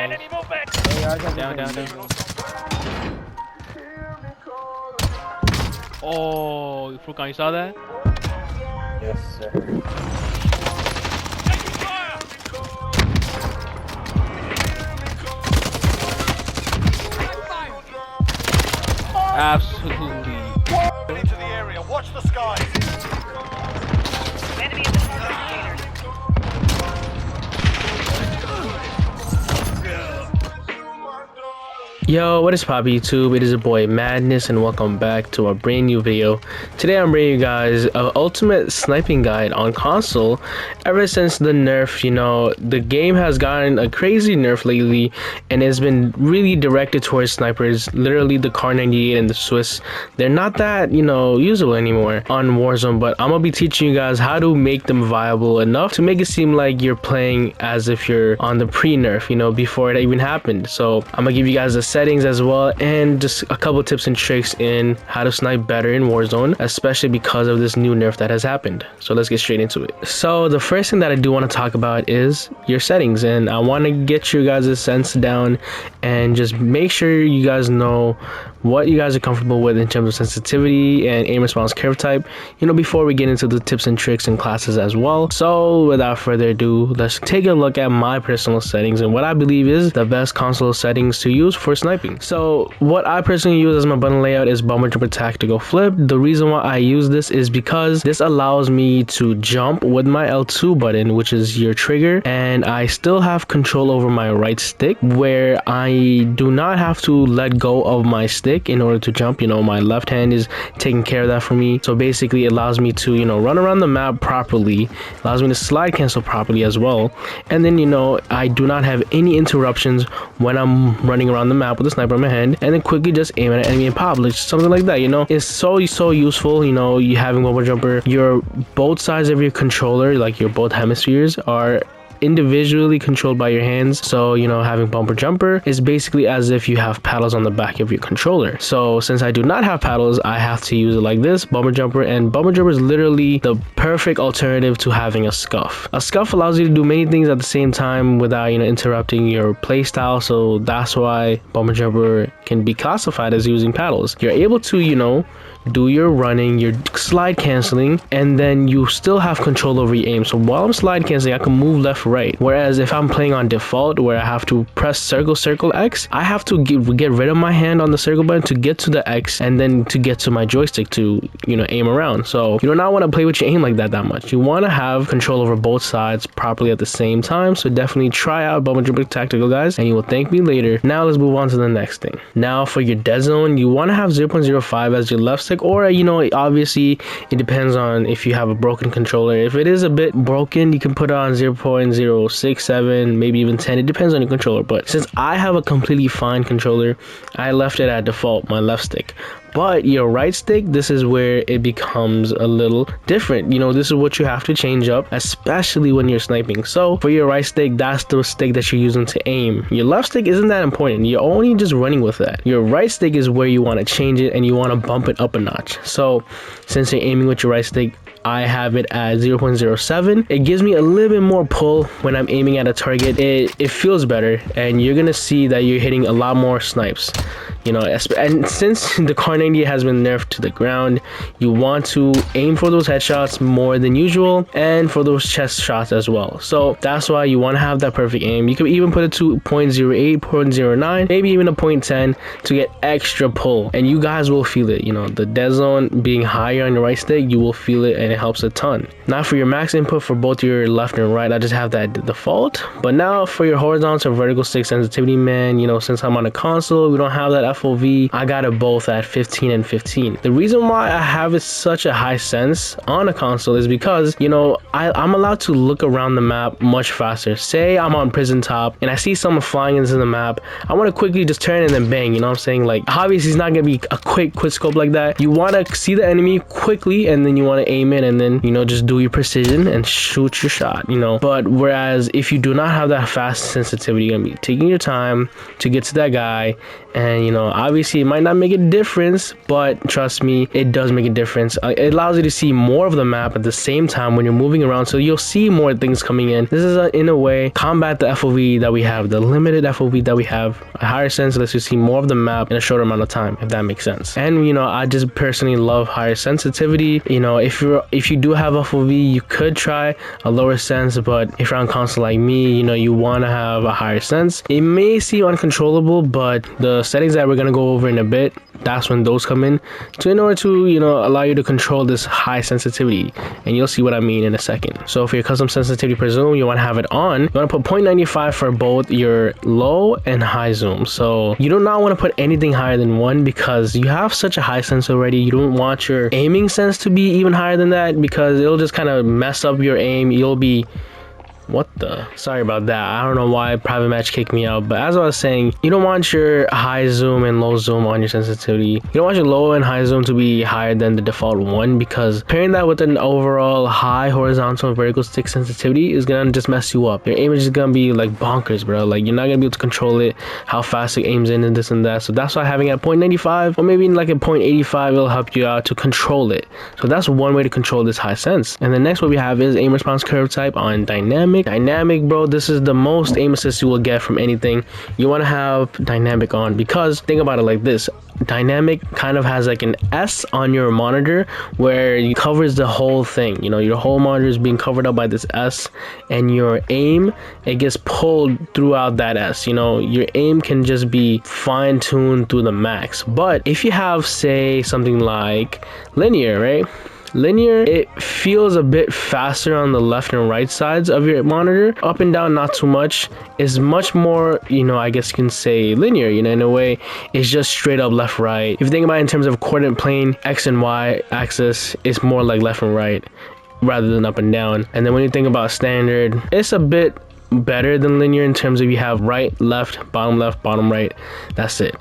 Enemy movement. Down. Oh, Furkan, you saw that? Yes, sir. Taking fire. Absolutely. Into the area. Watch the skies. Enemy in the target containers. Yo, what is poppin' YouTube? It is your boy Madness and welcome back to a brand new video. Today I'm bringing you guys an ultimate sniping guide on console. Ever since the nerf, the game has gotten a crazy nerf lately and it's been really directed towards snipers. Literally the Kar 98 and the Swiss, they're not that, usable anymore on Warzone, but I'm gonna be teaching you guys how to make them viable enough to make it seem like you're playing as if you're on the pre-nerf, before it even happened. So I'm gonna give you guys a settings as well and just a couple tips and tricks in how to snipe better in Warzone, especially because of this new nerf that has happened. So let's get straight into it. So the first thing that I do want to talk about is your settings, and I want to get you guys' sense down and just make sure you guys know what you guys are comfortable with in terms of sensitivity and aim response curve type, before we get into the tips and tricks and classes as well. So without further ado, let's take a look at my personal settings and what I believe is the best console settings to use for sniping. So what I personally use as my button layout is bomber jumper tactical flip. The reason why I use this is because this allows me to jump with my L2 button, which is your trigger, and I still have control over my right stick where I do not have to let go of my stick in order to jump. My left hand is taking care of that for me. So basically it allows me to run around the map properly, allows me to slide cancel properly as well, and then I do not have any interruptions when I'm running around the map with a sniper in my hand, and then quickly just aim at an enemy in pop, like something like that. It's so useful. You having bomber jumper, your both sides of your controller, like your both hemispheres, are individually controlled by your hands. So having bumper jumper is basically as if you have paddles on the back of your controller. So since I do not have paddles, I have to use it like this, bumper jumper, and bumper jumper is literally the perfect alternative to having a scuf. A scuf allows you to do many things at the same time without interrupting your playstyle. So that's why bumper jumper can be classified as using paddles. You're able to do your running, your slide canceling, and then you still have control over your aim. So while I'm slide canceling, I can move left, right. Whereas if I'm playing on default, where I have to press circle, X, I have to get rid of my hand on the circle button to get to the X, and then to get to my joystick to, aim around. So you do not want to play with your aim like that much. You want to have control over both sides properly at the same time. So definitely try out Bomber Jumper Tactical, guys, and you will thank me later. Now let's move on to the next thing. Now for your dead zone, you want to have 0.05 as your left stick, or obviously it depends on if you have a broken controller. If it is a bit broken, you can put it on 0.067, maybe even 10. It depends on your controller, but since I have a completely fine controller, I left it at default, my left stick. But your right stick, this is where it becomes a little different. This is what you have to change up, especially when you're sniping. So for your right stick, that's the stick that you're using to aim. Your left stick isn't that important. You're only just running with that. Your right stick is where you want to change it and you want to bump it up a notch. So since you're aiming with your right stick, I have it at 0.07. It gives me a little bit more pull when I'm aiming at a target. It feels better, and you're gonna see that you're hitting a lot more snipes. And since the Kar 98 has been nerfed to the ground, you want to aim for those headshots more than usual, and for those chest shots as well. So that's why you want to have that perfect aim. You can even put it to 0.08, 0.09, maybe even a 0.10 to get extra pull, and you guys will feel it. The dead zone being higher on your right stick, you will feel it, and it helps a ton. Now for your max input for both your left and right, I just have that default. But now for your horizontal or vertical stick sensitivity, man, since I'm on a console, we don't have that FOV. I got it both at 15 and 15. The reason why I have it such a high sense on a console is because I'm allowed to look around the map much faster. Say I'm on prison top and I see someone flying into the map, I want to quickly just turn and then bang. Like obviously it's not gonna be a quick scope like that. You want to see the enemy quickly, and then you want to aim in and then, you know, just do your precision and shoot your shot, you know. But whereas if you do not have that fast sensitivity, you're gonna be taking your time to get to that guy, and you know, obviously it might not make a difference, but trust me, it does make a difference. It allows you to see more of the map at the same time when you're moving around, so you'll see more things coming in. This is in a way combat the FOV that we have, the limited FOV that we have. A higher sense lets you see more of the map in a shorter amount of time, if that makes sense. And you know, I just personally love higher sensitivity. You know, if you do have FOV, you could try a lower sense, but if you're on console like me, you know, you want to have a higher sense. It may seem uncontrollable, but the settings that we're going to go over in a bit, that's when those come in in order to, you know, allow you to control this high sensitivity, and you'll see what I mean in a second. So for your custom sensitivity per zoom, you want to have it on. You want to put 0.95 for both your low and high zoom. So you do not want to put anything higher than 1 because you have such a high sense already. You don't want your aiming sense to be even higher than that because it'll just kind of mess up your aim. You'll be sorry about that. I don't know why private match kicked me out, but as I was saying, you don't want your high zoom and low zoom on your sensitivity. You don't want your low and high zoom to be higher than the default 1 because pairing that with an overall high horizontal and vertical stick sensitivity is gonna just mess you up. Your aim is just gonna be like bonkers, bro. Like you're not gonna be able to control it, how fast it aims in and this and that. So that's why having it at 0.95 or maybe like a 0.85 will help you out to control it. So that's one way to control this high sense. And the next one we have is aim response curve type on dynamic. Dynamic, bro, this is the most aim assist you will get from anything. You want to have dynamic on because think about it like this. Dynamic kind of has like an S on your monitor where it covers the whole thing. You know, your whole monitor is being covered up by this S, and your aim, it gets pulled throughout that S. You know, your aim can just be fine-tuned through the max. But if you have, say, something like linear, right? Linear, it feels a bit faster on the left and right sides of your monitor. Up and down, not too much. It's much more, you know, I guess you can say linear, you know, in a way. It's just straight up left, right. If you think about it in terms of coordinate plane, X and Y axis, it's more like left and right rather than up and down. And then when you think about standard, it's a bit better than linear in terms of you have right, left, bottom right. That's it.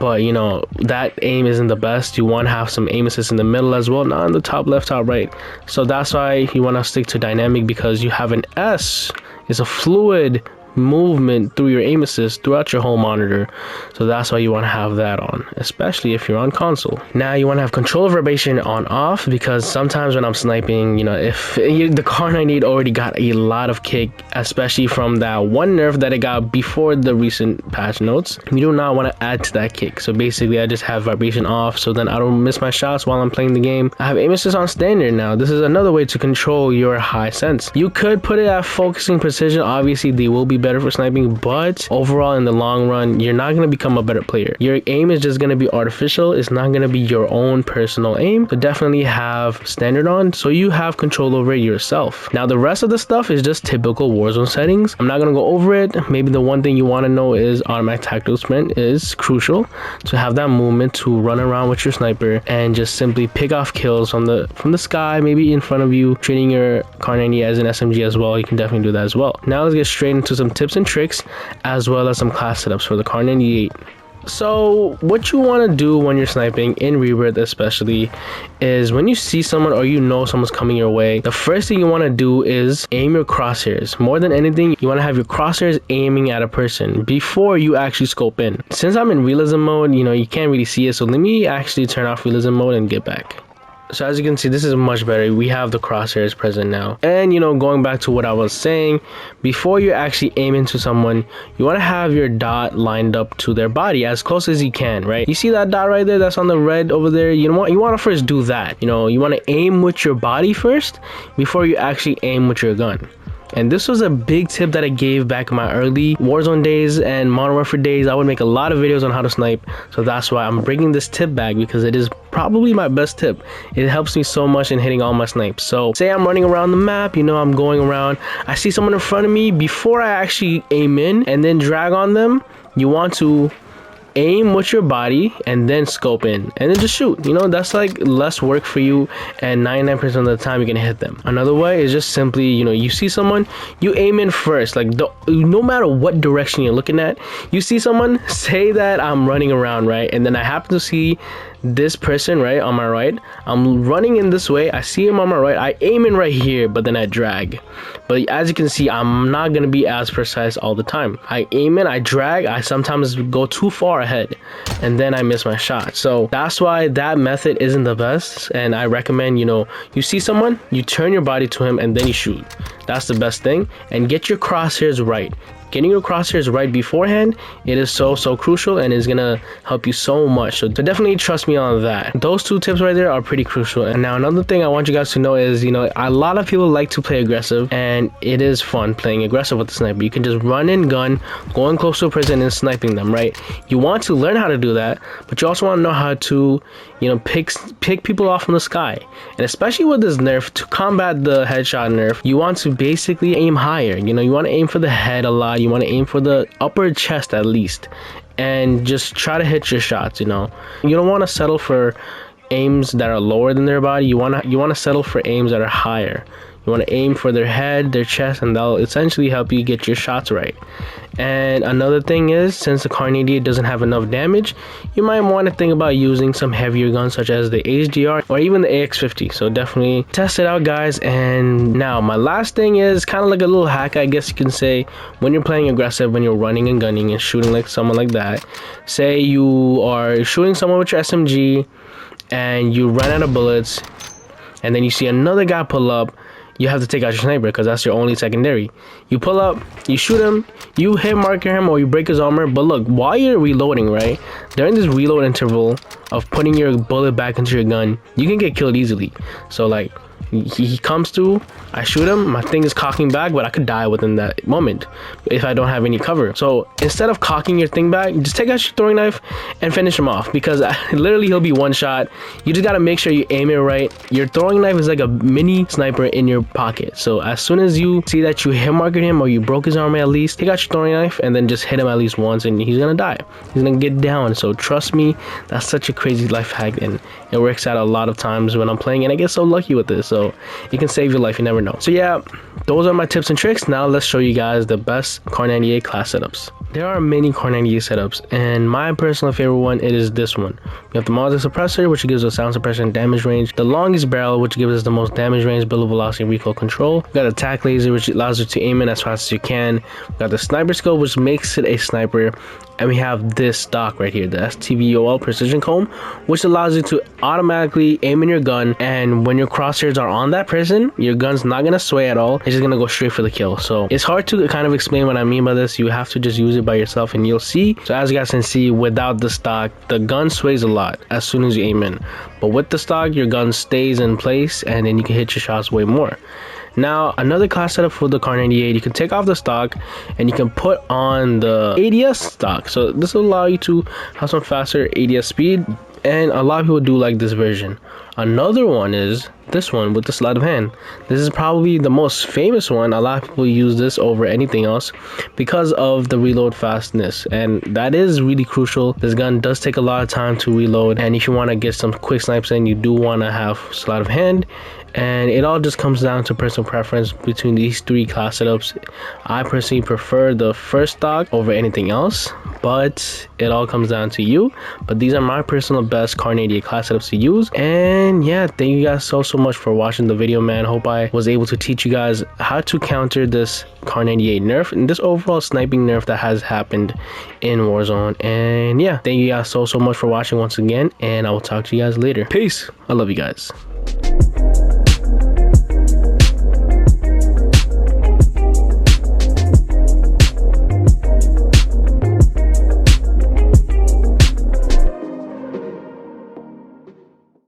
But you know, that aim isn't the best. You want to have some aim assist in the middle as well, not on the top left, top right. So that's why you want to stick to dynamic, because you have an S. It's a fluid movement through your aim assist throughout your whole monitor. So that's why you want to have that on, especially if you're on console. Now you want to have control vibration on off, because sometimes when I'm sniping, you know, if the Car 98 already got a lot of kick, especially from that one nerf that it got before the recent patch notes, you do not want to add to that kick. So basically I just have vibration off so then I don't miss my shots while I'm playing the game. I have aim assist on standard now. This is another way to control your high sense. You could put it at focusing precision. Obviously they will be better for sniping, but overall in the long run, you're not going to become a better player. Your aim is just going to be artificial. It's not going to be your own personal aim. So definitely have standard on so you have control over it yourself. Now the rest of the stuff is just typical Warzone settings. I'm not going to go over it. Maybe the one thing you want to know is automatic tactical sprint is crucial to have that movement to run around with your sniper and just simply pick off kills from the sky, maybe in front of you. Treating your Car 90 as an SMG as well, you can definitely do that as well. Now let's get straight into some tips and tricks as well as some class setups for the Car 98. So what you want to do when you're sniping in Rebirth especially is when you see someone or you know someone's coming your way, the first thing you want to do is aim your crosshairs. More than anything, you want to have your crosshairs aiming at a person before you actually scope in. Since I'm in realism mode, you know, you can't really see it, so let me actually turn off realism mode and get back. So as you can see, this is much better. We have the crosshairs present now. And you know, going back to what I was saying, before you actually aim into someone, you want to have your dot lined up to their body as close as you can, right? You see that dot right there that's on the red over there? You want to first do that. You know, you want to aim with your body first before you actually aim with your gun. And this was a big tip that I gave back in my early Warzone days and Modern Warfare days. I would make a lot of videos on how to snipe, so that's why I'm bringing this tip back, because it is probably my best tip. It helps me so much in hitting all my snipes. So say I'm running around the map, you know, I'm going around, I see someone in front of me. Before I actually aim in and then drag on them, you want to aim with your body and then scope in and then just shoot. You know, that's like less work for you, and 99% of the time you can hit them. Another way is just simply, you know, you see someone, you aim in first. Like no matter what direction you're looking at, you see someone, say that I'm running around, right? And then I happen to see this person right on my right, I'm running in this way, I see him on my right, I aim in right here, but then I drag. But as you can see, I'm not gonna be as precise all the time. I aim in, I drag, I sometimes go too far ahead, and then I miss my shot. So that's why that method isn't the best, and I recommend, you know, you see someone, you turn your body to him and then you shoot. That's the best thing. And get your crosshairs right. Getting your crosshairs right beforehand, it is so crucial, and is gonna help you so much. So definitely trust me on that. Those two tips right there are pretty crucial. And now another thing I want you guys to know is, you know, a lot of people like to play aggressive, and it is fun playing aggressive with the sniper. You can just run and gun, going close to a person and sniping them, right? You want to learn how to do that, but you also want to know how to, you know, pick people off from the sky. And especially with this nerf, to combat the headshot nerf, you want to basically aim higher. You know, you want to aim for the head a lot. You want to aim for the upper chest at least, and just try to hit your shots. You know, you don't want to settle for aims that are lower than their body. You want to settle for aims that are higher. You want to aim for their head, their chest, and that'll essentially help you get your shots right. And another thing is, since the Kar 98 doesn't have enough damage, you might want to think about using some heavier guns such as the HDR or even the AX50. So definitely test it out, guys. And now my last thing is kind of like a little hack, I guess you can say, when you're playing aggressive, when you're running and gunning and shooting like someone like that. Say you are shooting someone with your SMG and you run out of bullets, and then you see another guy pull up. You have to take out your sniper because that's your only secondary. You pull up, you shoot him, you hit marker him, or you break his armor. But look, while you're reloading, right, during this reload interval of putting your bullet back into your gun, you can get killed easily. So like, he comes to, I shoot him, my thing is cocking back, but I could die within that moment if I don't have any cover. So instead of cocking your thing back, just take out your throwing knife and finish him off, because literally he'll be one shot. You just gotta make sure you aim it right. Your throwing knife is like a mini sniper in your pocket. So as soon as you see that you hit marked him or you broke his armor, at least take out your throwing knife and then just hit him at least once, and he's gonna die. He's gonna get down. So trust me, that's such a crazy life hack, and it works out a lot of times when I'm playing, and I get so lucky with this. So it can save your life, you never know. So yeah, those are my tips and tricks. Now let's show you guys the best Kar 98 class setups. There are many Kar 98 setups, and my personal favorite one, it is this one. We have the multi suppressor, which gives us sound suppression and damage range. The longest barrel, which gives us the most damage range, bullet velocity, and recoil control. We got the attack laser, which allows you to aim in as fast as you can. We got the sniper scope, which makes it a sniper. And we have this stock right here, the STVOL precision comb, which allows you to automatically aim in your gun, and when your crosshairs are on that person, your gun's not gonna sway at all. It's just gonna go straight for the kill. So it's hard to kind of explain what I mean by this. You have to just use it by yourself and you'll see. So as you guys can see, without the stock, the gun sways a lot as soon as you aim in, but with the stock, your gun stays in place, and then you can hit your shots way more. Now, another class setup for the Kar 98, you can take off the stock and you can put on the ADS stock. So this will allow you to have some faster ADS speed, and a lot of people do like this version. Another one is this one with the sleight of hand. This is probably the most famous one. A lot of people use this over anything else because of the reload fastness, and that is really crucial. This gun does take a lot of time to reload, and if you want to get some quick snipes in, you do want to have sleight of hand. And it all just comes down to personal preference between these three class setups. I personally prefer the first stock over anything else, but it all comes down to you. But these are my personal best Kar 98 class setups to use. And yeah, thank you guys so much for watching the video, man. Hope I was able to teach you guys how to counter this Kar 98 nerf and this overall sniping nerf that has happened in Warzone. And yeah, thank you guys so much for watching once again, and I will talk to you guys later. Peace. I love you guys.